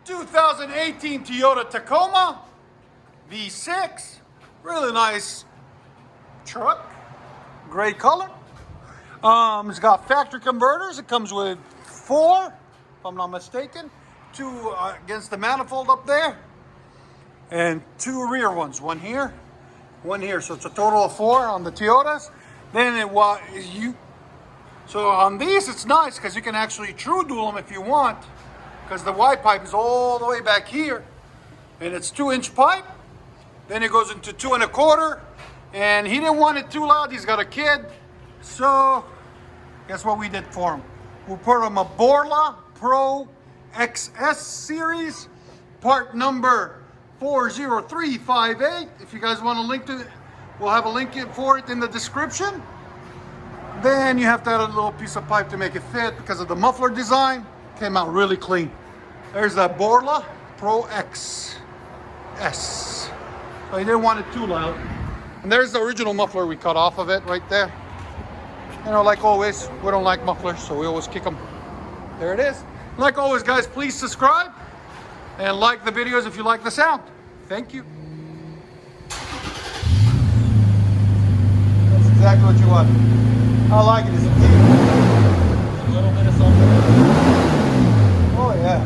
2018 Toyota Tacoma V6. Really nice truck. Gray color. It's got factory converters. It comes with 4, if I'm not mistaken. 2 against the manifold up there. And 2 rear ones. 1 here, 1 here. So it's a total of 4 on the Toyotas. Then so on these it's nice because you can actually true dual them if you want. Because the Y pipe is all the way back here. And it's 2-inch pipe. Then it goes into 2 1/4. And he didn't want it too loud. He's got a kid. So guess what we did for him? We put him a BORLA Pro XS series, part number 40358. If you guys want a link to it, we'll have a link for it in the description. Then you have to add a little piece of pipe to make it fit because of the muffler design. Came out really clean. There's that BORLA Pro XS. So he didn't want it too loud. And there's the original muffler we cut off of it right there. You know, like always, we don't like mufflers, so we always kick them. There it is. Like always, guys, please subscribe and like the videos if you like the sound. Thank you. That's exactly what you want. I like it. It's a little bit of something. Oh, yeah.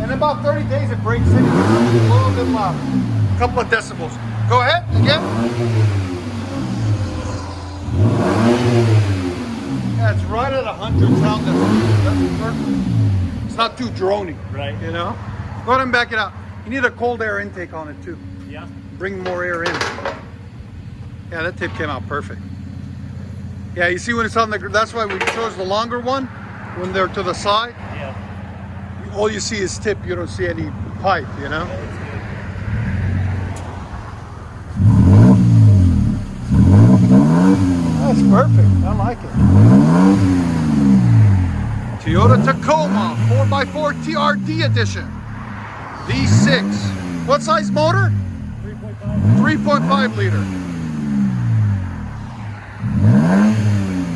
In about 30 days, it breaks in. It's a little bit louder. A couple of decibels. Go ahead, again. Yeah, it's right at 100 sound decibels. That's perfect. It's not too drony, right? You know? Go ahead and back it out. You need a cold air intake on it too. Yeah. Bring more air in. Yeah, that tip came out perfect. Yeah, you see when it's on the, that's why we chose the longer one, when they're to the side. Yeah. All you see is tip, you don't see any pipe, you know? That's perfect, I like it. Toyota Tacoma 4x4 TRD edition. V6. What size motor? 3.5 liter.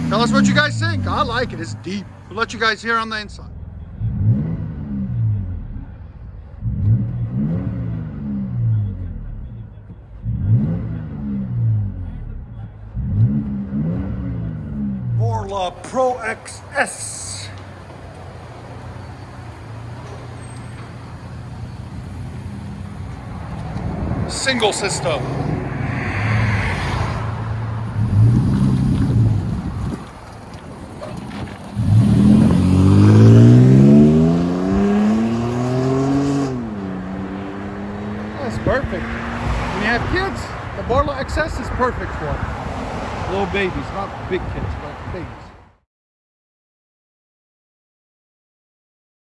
Tell us what you guys think. I like it. It's deep. We'll let you guys hear on the inside. BORLA Pro XS. Single system. That's perfect. When you have kids, the BORLA XS is perfect for them. Little babies, not big kids, but babies.